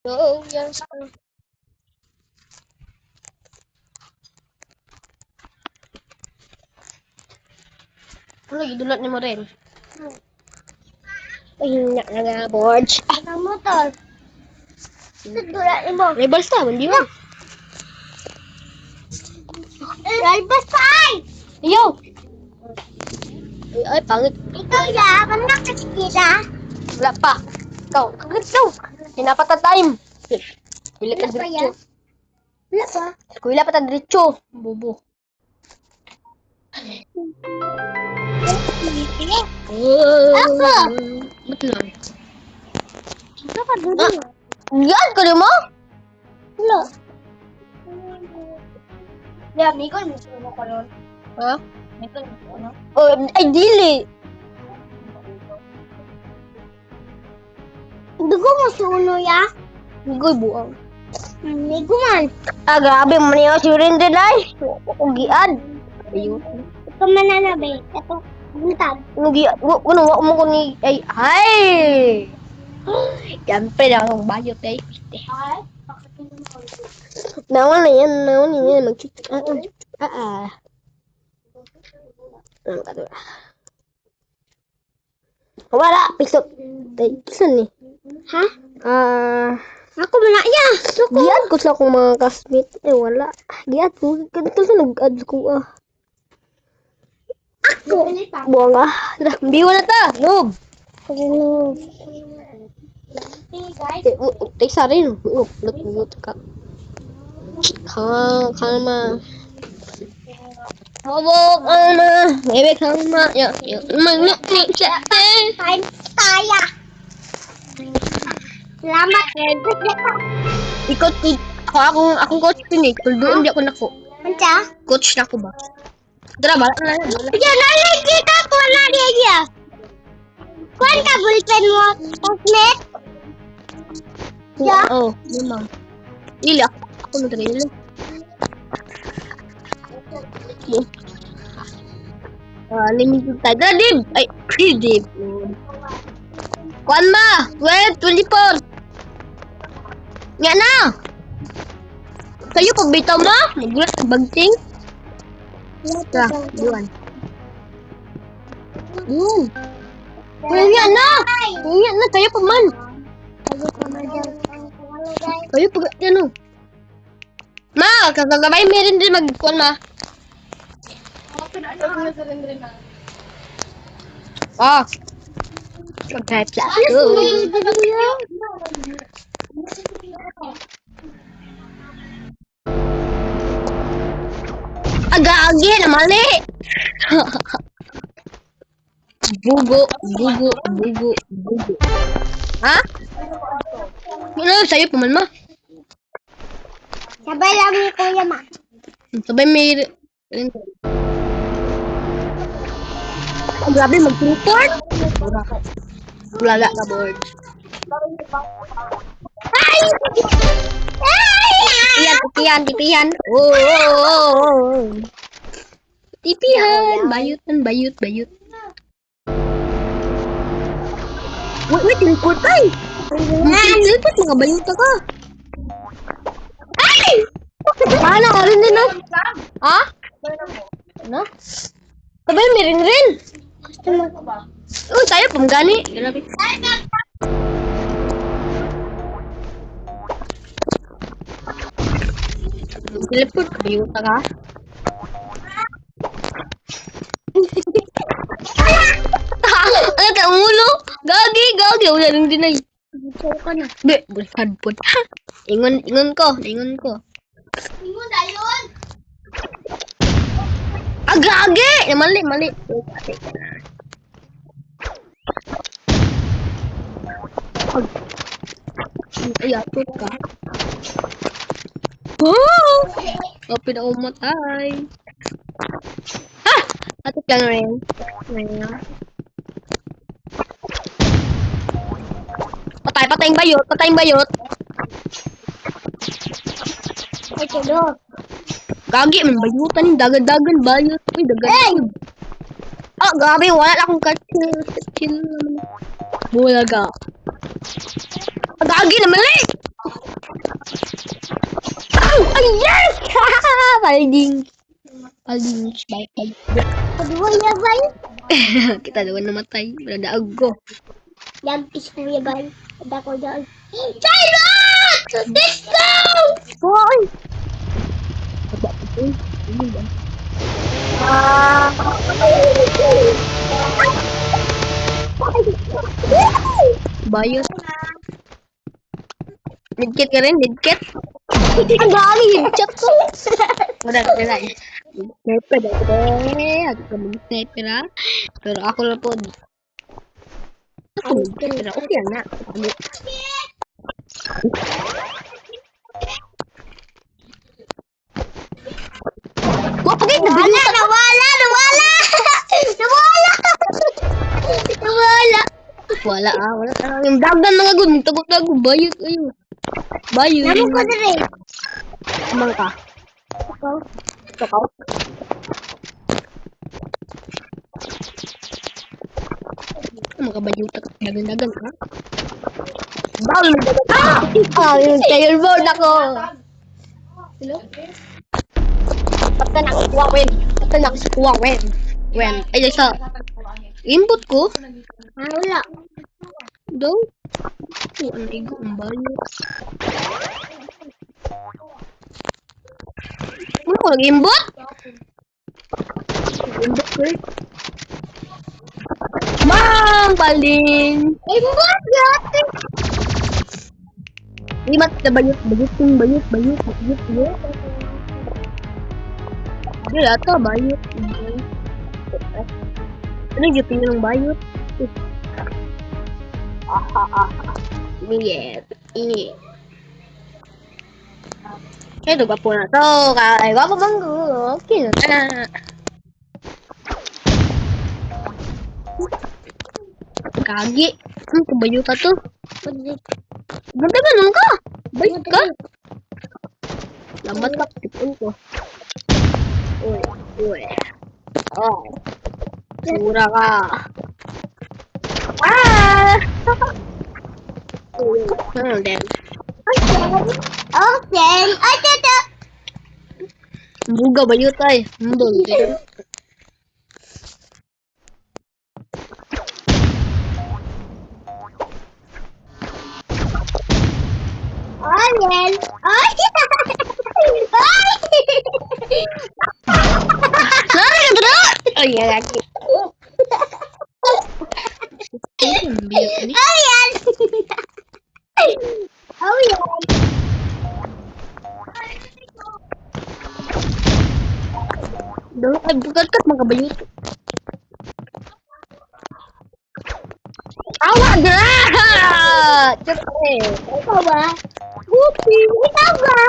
Oh, yes. Ano, idulot ni mo rin? Ay, nga, Borge. Ang motor. Tudulak ni mo. Rebels ka, hindi mo. Lalbas pa ay! Ayaw! Ay, pangit. Ikaw ya, kanda kasi kita. Wala pa. Ikaw, ikaw. Hinapat na time. Wala pa Wala pa diretso. yan. Wala pa. Wala pa ta diretso. Bobo. Ako! Ba't lang? Ito ka dito. Yan ka mo? Wala. Ya, Mikoy, mo ko nun. Ha? Mikoy, mo ko nun. Oh, ay, dili. Dugo mo suno ya? Higoy buang. Ligo man. Ah, grabe mo niyo si Rindel ay. Ugian. Ayun. Ito mananabe. Ito, butag. Ugian. Ano, wak mo ko ni... Ay! Siyempre lang ang bayot ay. Ay? Nawan na yan. Mag-check. Wala, pisot. Pisan ni. Ha? Ako man na ya. Giad ko sa akong mga classmate. Wala. Giad ko. Kanto sa nag-add ko Ako. Buang Tara, biwa na ta. Noob. Ano? Tesa rin. Lut ka. Kalma. Hawak kalma. Bebe kalma. Ya. Magnak siya. Kain taya. Salamat. Ikot akong coach din eh. Tuldoon di ako nako. Manca? Coach na ako ba? Tara, bala na lang. Yan, nalay kita ko na dia. Kuan ka bulpen mo, Osmet? Ya. Oh, memang. Ila, ako nagre-reel. Limited time. Tara, Dib! Ay, Dib. Kuan ma! 24! Nga na! Kayo pagbitaw ma? Nagulat sa bagting? Tara, buwan. Nga na! Nga na, kayo pa man! Kayo pag, ano? Ma, kagabay meron din magkuhan ma. Ah. Okay, Agagi na mali. Bugo. Ha? Ano sa'yo paman ma? Sabay lang ni Kuya Ma. Sabay may... Grabe mag-report. Wala ka board. Ay! Tipihan. Oh. Tipihan. Bayot. Wait, lipot ay. Lipot, mga bayot ka. Ay! Ano, rin din no? Ha? Ano? Sabay, may rin. Customer ko ba? Oh, tayo, pamgani. Grabe. Lipot, bayot ka. Ano ka, ulo? Gagi. Wala nang dinay. Be, bulkan po. Ingon ko. Imo dayon. Gagi! Mali. Ay, atot ka. Oh! Open ako matay. Ha! Atot lang rin. Patayang bayot. Ay, tulo. Gagi, man bayutan yung dagan bayot. Uy, dagan. Grabe, wala akong kill. Wala ka. Gagi na mali! Palding. Palding. Bye. Kedua ya, Bay. Kita dua namatay. Wala daag ko. Yampis ko ya, Bay. Ada ko dyan. Pilot! Let's go! Hoy! Aba ko. Hindi ba? Bayot. Midkit ka rin? Midkit? Ang dami headshot ko. Wala. Sniper dati. Ako ka mag-sniper ha. Pero ako na po. Ako mag-sniper. Okay lang na. Wapagay na Nawala! Wala. Yung dagan mga good. Tagot-tagot. Bayot. Ayun. Bayot. Namun ko na rin. Kumang ka. Takaw. Makabayuta ka. Dagan-dagan ka. Bawal mo dagan. Yung tailboard ako. Hello? Pagka nakukuha wen. Wen. Ay, sa input ko. Wala. Daw. Ang ligo. Ang bayot. Ano ko nag-imbot? Nag-imbot ko eh. Mang paling! Imbot yate. Limat na bayot. Hindi ata bayot. Ano yung pinong bayot? Yes. Ito gwapo na to. Kaya gwapo bang ko. Okay na. Kagi. Ano kabayuta to? Ganda ba nung ka? Bayot ka? Lambat ka. Tipon ko. Uy. Oh. Sura ka. Then. Okay. Ay, tata. Buga bayot ay. Mundol. Ayan. Ay! Sorry ka bro! Ay, lagi. Ayan. Ay, bukat-kat mga bayot. Awa na! Siyempre. Ikaw ba? Whoopie! Ikaw ba?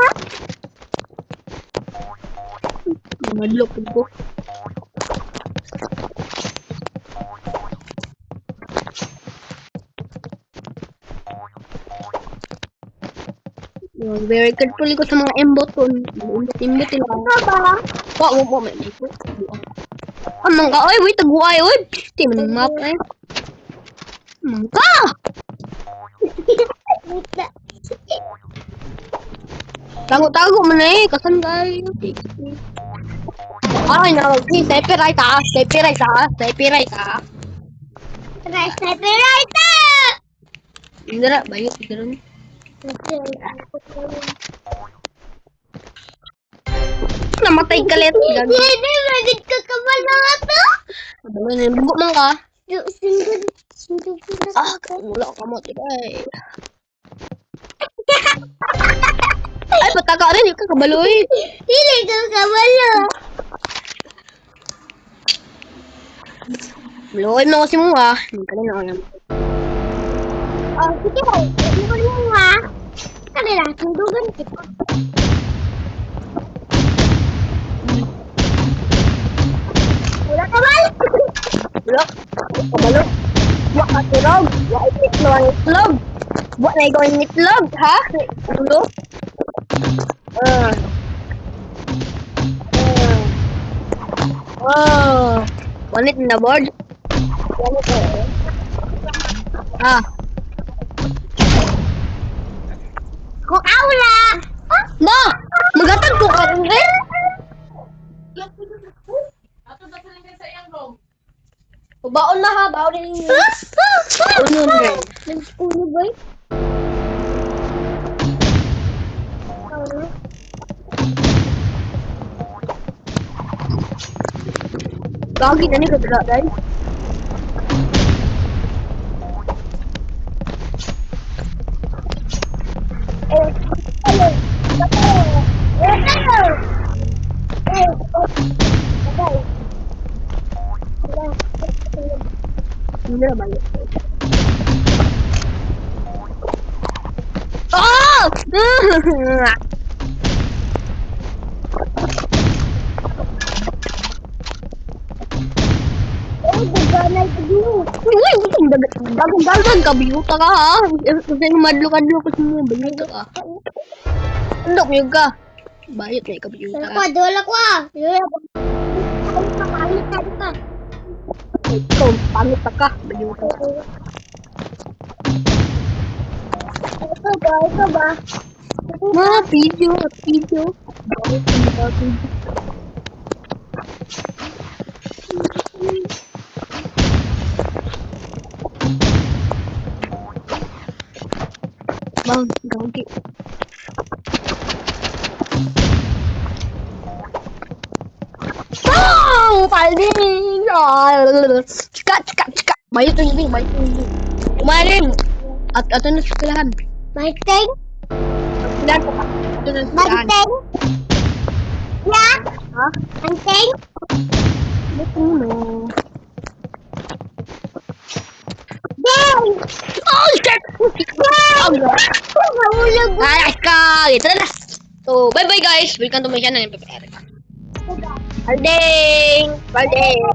Madlok ko. Very careful ko sa mga emboton. Imbot nila. Ikaw ba? Wa, may ko. Amang ka, oy, wait, taguay, oy. Di man map, eh. Amang ka! Tago mo na eh, kasan guys. Ay, okay, sniper right ah. Sniper right. Hindi na, bayot, hindi namatay ka let. Hindi, magid ka kabalo to. Bugo man ka. Sundog na Wala ka mo, tibay. Ay, pataka rin, yung kakabaloy. Hindi ka kabalo. Baloy mo kasi mo ah. Hindi ka rin ako yan. Oh, sige ba? Hindi mo nga. Kanila, sundugan kita. Wala ka ba? Wala. Kabalo. Wala ka tirog. Wala itlog. Wala na ikaw itlog, ha? Ulo? Wanit na board? Kung aula. Ma! Magatag ko ka rin rin? Baon na ha, baon na yung Uno na rin. ulo boy. Gagi na ni kadra guys. Hindi na balik. Oh! Uy, utang dagang kabiyuta ka ha. Kasi madlo-kadlo ko sa mga bayuta ka. Andok yung ka. Bayot na kabiyuta ka. Dola ko ah. Ikaw, pangit ka. Bayuta ka. Ito ba? Mga video. Bang, gagi. Bang! Paling! Cika. Bayot yung ibig. Umalim! At ato na sa silahan. Marteng? Silahan ko pa. Ato na sa silahan. Marteng? Ya? Ha? Marteng? Ano? Deng! Oh, shit! Nahulog ko. Ay, ka! Ito na. So, bye-bye guys. Welcome to my channel. Alding! Alding!